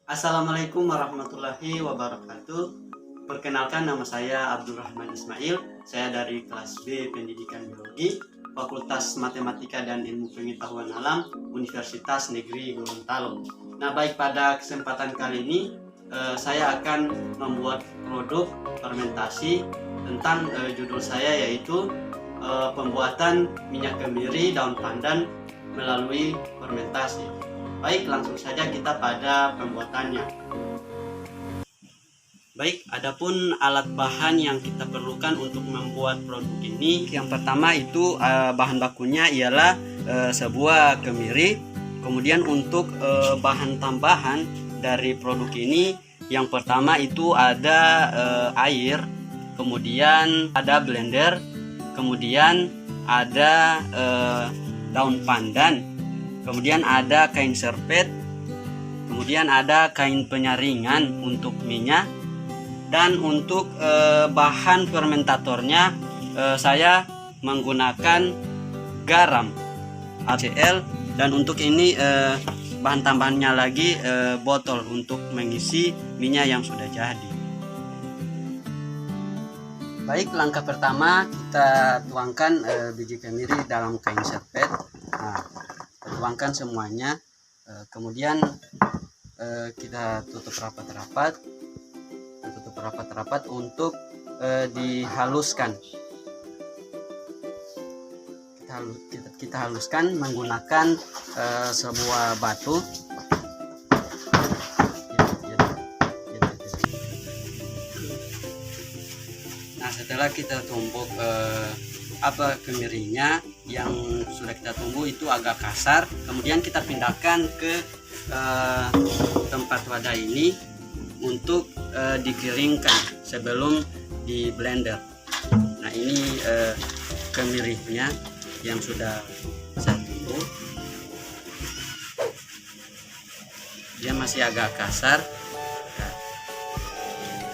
Assalamualaikum warahmatullahi wabarakatuh. Perkenalkan, nama saya Abdurrahman Ismail. Saya dari kelas B Pendidikan Biologi, Fakultas Matematika dan Ilmu Pengetahuan Alam, Universitas Negeri Gorontalo. Nah, baik, pada kesempatan kali ini saya akan membuat produk fermentasi tentang judul saya, yaitu pembuatan minyak kemiri daun pandan melalui fermentasi. Baik, langsung saja kita pada pembuatannya. Baik, adapun alat bahan yang kita perlukan untuk membuat produk ini, yang pertama itu bahan bakunya ialah sebuah kemiri. Kemudian untuk bahan tambahan dari produk ini, yang pertama itu ada air, kemudian ada blender, kemudian ada daun pandan, kemudian ada kain serpet, kemudian ada kain penyaringan untuk minyak, dan untuk bahan fermentatornya saya menggunakan garam HCl, dan untuk ini bahan tambahannya lagi botol untuk mengisi minyak yang sudah jadi. Baik, langkah pertama kita tuangkan biji kemiri dalam kain serpet. Nah, tuangkan semuanya, kemudian kita tutup rapat-rapat untuk dihaluskan. Kita haluskan menggunakan sebuah batu. Nah, setelah kita tumbuk kemirinya yang sudah kita tunggu itu agak kasar, kemudian kita pindahkan ke tempat wadah ini untuk dikeringkan sebelum di blender. Nah, ini kemirinya yang sudah saya tumbuk, dia masih agak kasar.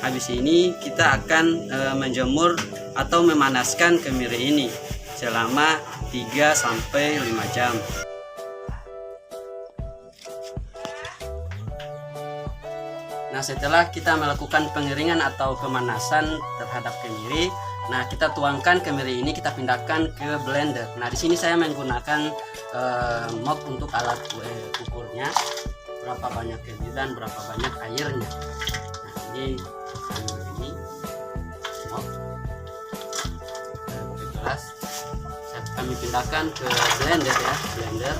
Habis ini kita akan menjemur atau memanaskan kemiri ini selama 3-5 jam. Nah, setelah kita melakukan pengeringan atau pemanasan terhadap kemiri, nah kita tuangkan kemiri ini, kita pindahkan ke blender. Nah, di sini saya menggunakan mop untuk alat ukurnya, berapa banyak kemiri dan berapa banyak airnya. Nah, ini mop gelas, kami pindahkan ke blender ya, blender.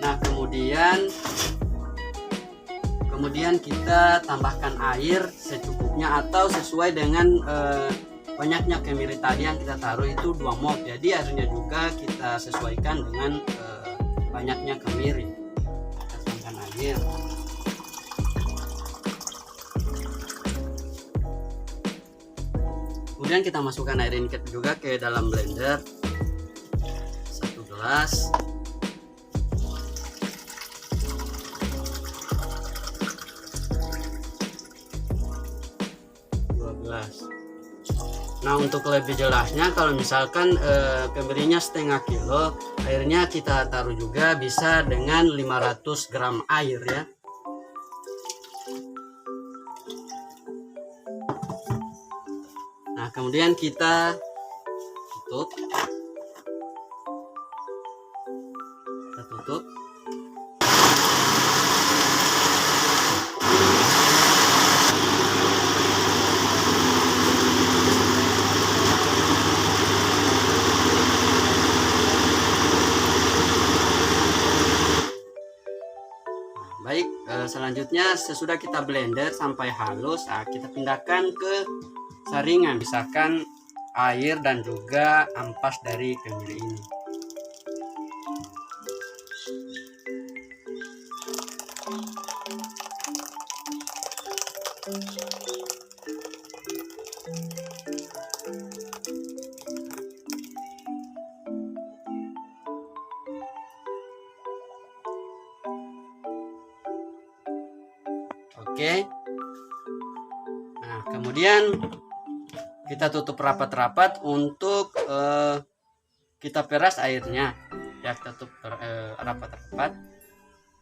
Nah, kemudian kita tambahkan air secukupnya atau sesuai dengan banyaknya kemiri tadi yang kita taruh itu 2 mop. Jadi airnya juga kita sesuaikan dengan banyaknya kemiri. Kita tambahkan air. Kemudian kita masukkan air ini juga ke dalam blender. 1 gelas. Nah, untuk lebih jelasnya, kalau misalkan kemirinya setengah kilo, airnya kita taruh juga bisa dengan 500 gram air ya. Nah, kemudian kita tutup. Baik, selanjutnya sesudah kita blender sampai halus, kita pindahkan ke saringan, pisahkan air dan juga ampas dari kemiri ini. Oke. Nah, kemudian kita tutup rapat-rapat untuk kita peras airnya. Ya, kita tutup rapat-rapat.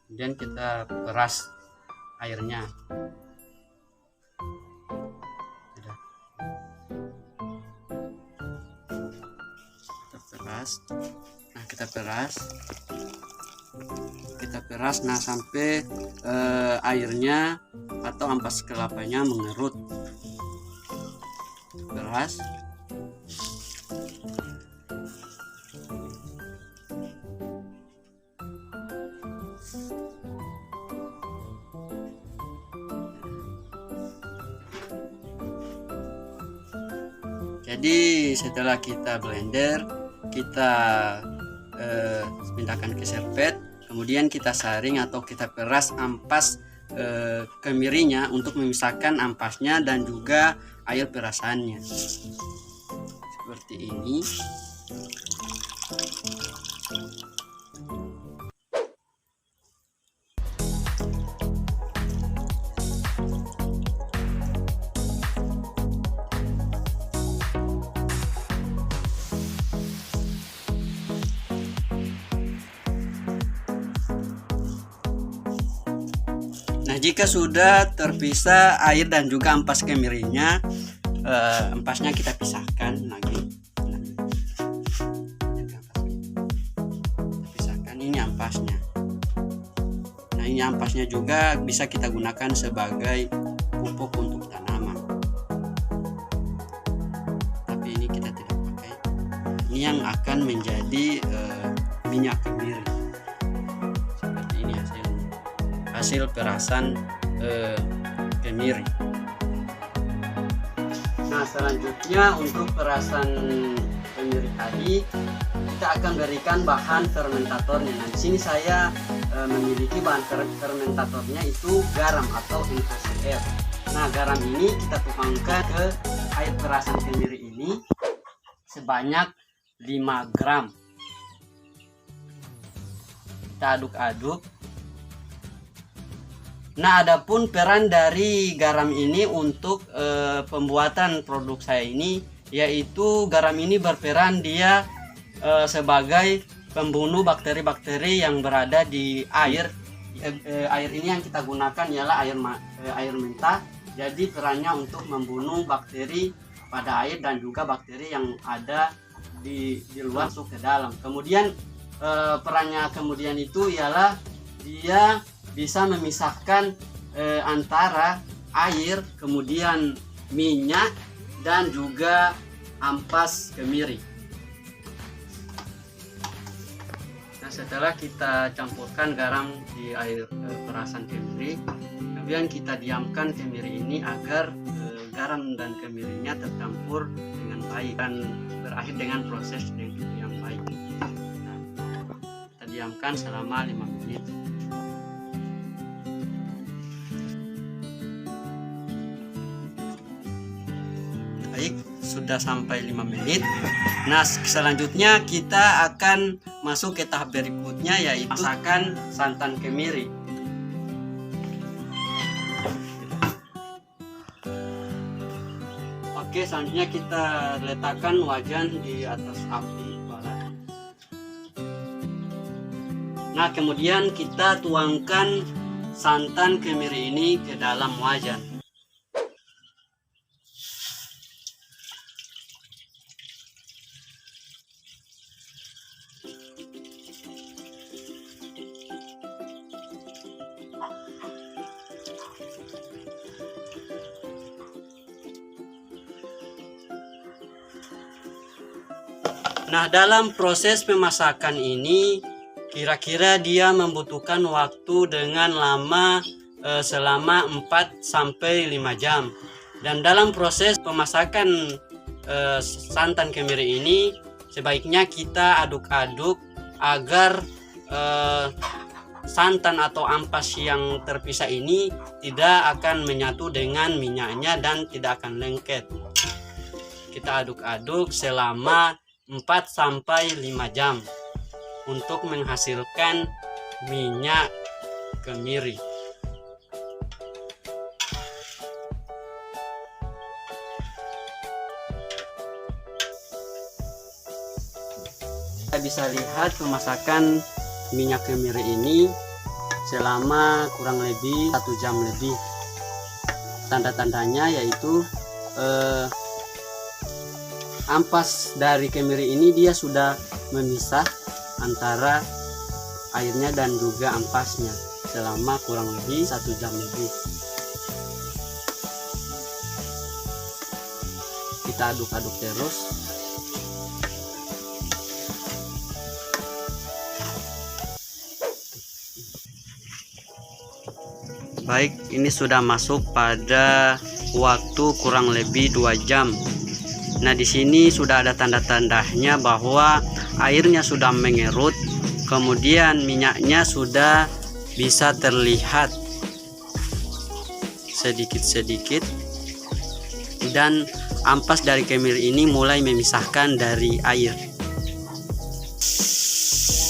Kemudian kita peras airnya. Nah, kita peras nah sampai airnya atau ampas kelapanya mengerut. Peras. Jadi setelah kita blender, kita pindahkan ke servet, kemudian kita saring atau kita peras ampas kemirinya untuk memisahkan ampasnya dan juga air perasannya. Seperti ini. Nah, jika sudah terpisah air dan juga ampas kemirinya, ampasnya kita pisahkan lagi. Pisahkan, ini ampasnya. Nah, ini ampasnya juga bisa kita gunakan sebagai pupuk untuk tanaman. Tapi ini kita tidak pakai. Ini yang akan menjadi minyak kemiri. Hasil perasan kemiri. Nah, selanjutnya untuk perasan kemiri tadi kita akan berikan bahan fermentatornya. Nah, di sini saya memiliki bahan fermentatornya itu garam atau NaCl. Nah, garam ini kita tuangkan ke air perasan kemiri ini sebanyak 5 gram. Kita aduk-aduk. Nah, adapun peran dari garam ini untuk pembuatan produk saya ini, yaitu garam ini berperan dia sebagai pembunuh bakteri-bakteri yang berada di air. Air ini yang kita gunakan ialah air mentah. Jadi perannya untuk membunuh bakteri pada air dan juga bakteri yang ada di luar masuk ke dalam. Kemudian perannya kemudian itu ialah dia bisa memisahkan antara air, kemudian minyak dan juga ampas kemiri. Nah, setelah kita campurkan garam di air perasan kemiri, kemudian kita diamkan kemiri ini agar garam dan kemirinya tercampur dengan baik dan berakhir dengan proses yang baik. Nah, kita diamkan selama 5 menit. Baik, sudah sampai 5 menit. Nah, selanjutnya kita akan masuk ke tahap berikutnya, yaitu masakan santan kemiri. Oke, selanjutnya kita letakkan wajan di atas api bara. Nah, kemudian kita tuangkan santan kemiri ini ke dalam wajan. Nah, dalam proses pemasakan ini kira-kira dia membutuhkan waktu dengan lama selama 4-5 jam. Dan dalam proses pemasakan santan kemiri ini sebaiknya kita aduk-aduk agar santan atau ampas yang terpisah ini tidak akan menyatu dengan minyaknya dan tidak akan lengket. Kita aduk-aduk selama 4-5 jam untuk menghasilkan minyak kemiri. kita bisa lihat pemasakan minyak kemiri ini selama kurang lebih 1 jam lebih. Tanda-tandanya yaitu ampas dari kemiri ini dia sudah memisah antara airnya dan juga ampasnya selama kurang lebih 1 jam lebih. Kita aduk-aduk terus. Baik, ini sudah masuk pada waktu kurang lebih 2 jam. Nah, di sini sudah ada tanda-tandanya bahwa airnya sudah mengerut, kemudian minyaknya sudah bisa terlihat sedikit-sedikit, dan ampas dari kemiri ini mulai memisahkan dari air.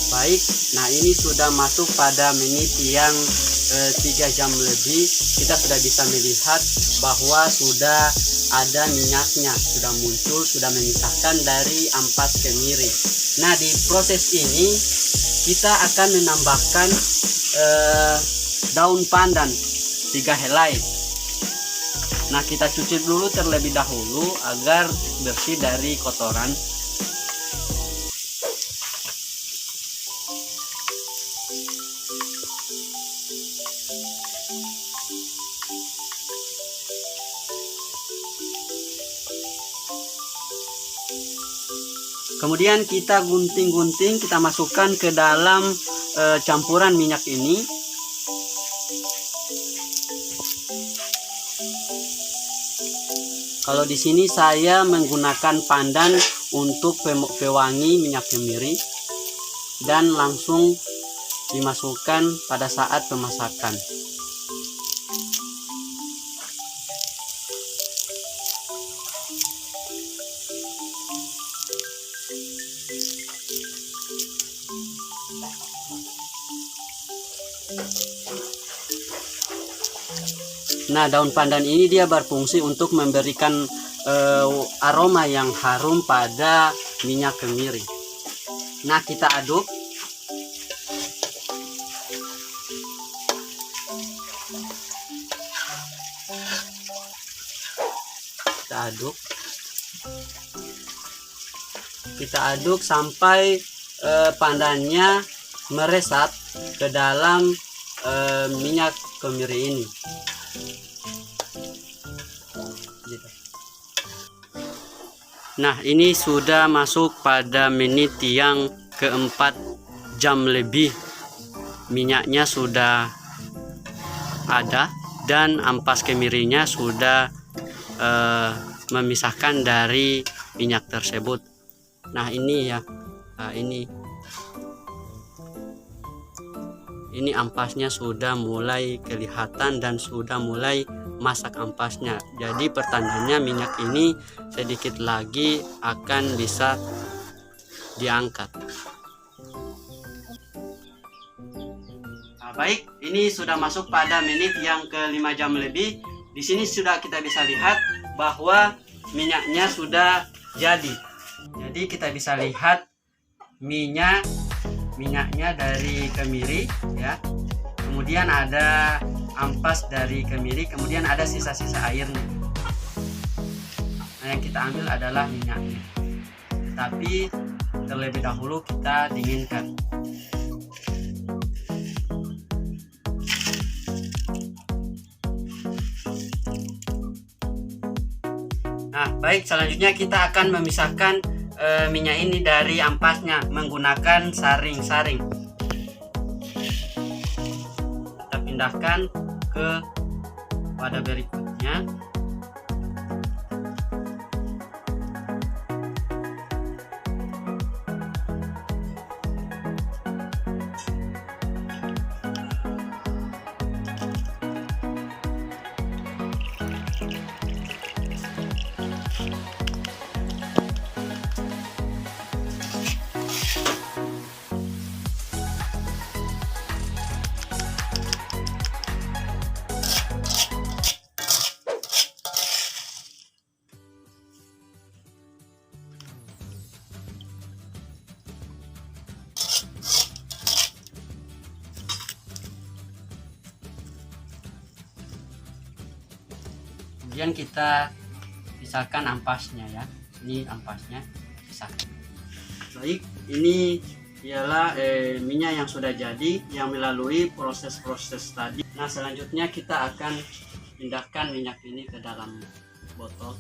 Baik, nah ini sudah masuk pada menit yang 3 jam lebih. Kita sudah bisa melihat bahwa sudah ada minyaknya, sudah muncul, sudah memisahkan dari ampas kemiri. Nah, di proses ini kita akan menambahkan daun pandan 3 helai. Nah, kita cuci dulu terlebih dahulu agar bersih dari kotoran. Kemudian kita gunting-gunting, kita masukkan ke dalam campuran minyak ini. Kalau di sini saya menggunakan pandan untuk pewangi minyak kemiri dan langsung dimasukkan pada saat pemasakan. Nah, daun pandan ini dia berfungsi untuk memberikan aroma yang harum pada minyak kemiri. Nah, kita aduk. Kita aduk sampai pandannya meresap ke dalam minyak kemiri ini. Nah, ini sudah masuk pada menit yang keempat jam lebih. Minyaknya sudah ada dan ampas kemirinya sudah memisahkan dari minyak tersebut. Nah, ini ya, ini ampasnya sudah mulai kelihatan dan sudah mulai masak ampasnya. Jadi pertandanya minyak ini sedikit lagi akan bisa diangkat. Nah, baik, ini sudah masuk pada menit yang ke-5 jam lebih. Di sini sudah kita bisa lihat bahwa minyaknya sudah jadi. Jadi kita bisa lihat minyaknya dari kemiri ya. Kemudian ada ampas dari kemiri, kemudian ada sisa-sisa airnya. Nah, yang kita ambil adalah minyaknya. Tapi terlebih dahulu kita dinginkan. Nah, baik, selanjutnya kita akan memisahkan minyak ini dari ampasnya menggunakan saring-saring. Kita pindahkan ke wadah berikutnya. Kemudian kita pisahkan ampasnya ya. Ini ampasnya pisahkan. Baik, ini ialah minyak yang sudah jadi yang melalui proses-proses tadi. Nah, selanjutnya kita akan pindahkan minyak ini ke dalam botol.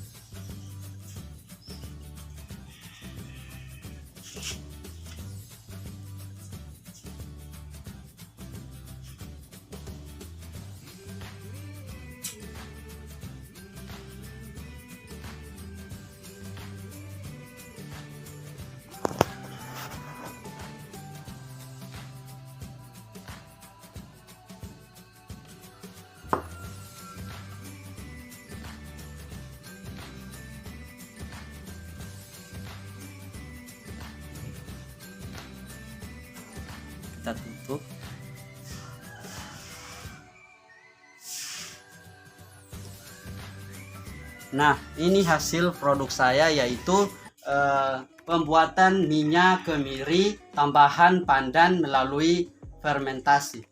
Kita tutup. Nah, ini hasil produk saya, yaitu pembuatan minyak kemiri tambahan pandan melalui fermentasi.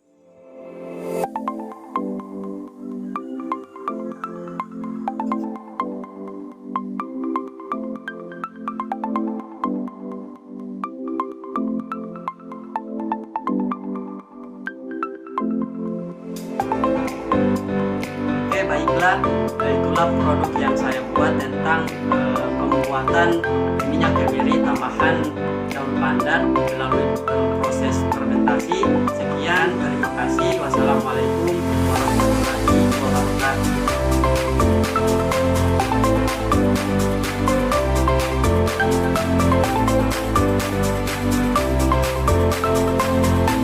Baiklah, itulah produk yang saya buat tentang pembuatan minyak kemiri tambahan daun pandan melalui proses fermentasi. Sekian, terima kasih. Wassalamualaikum.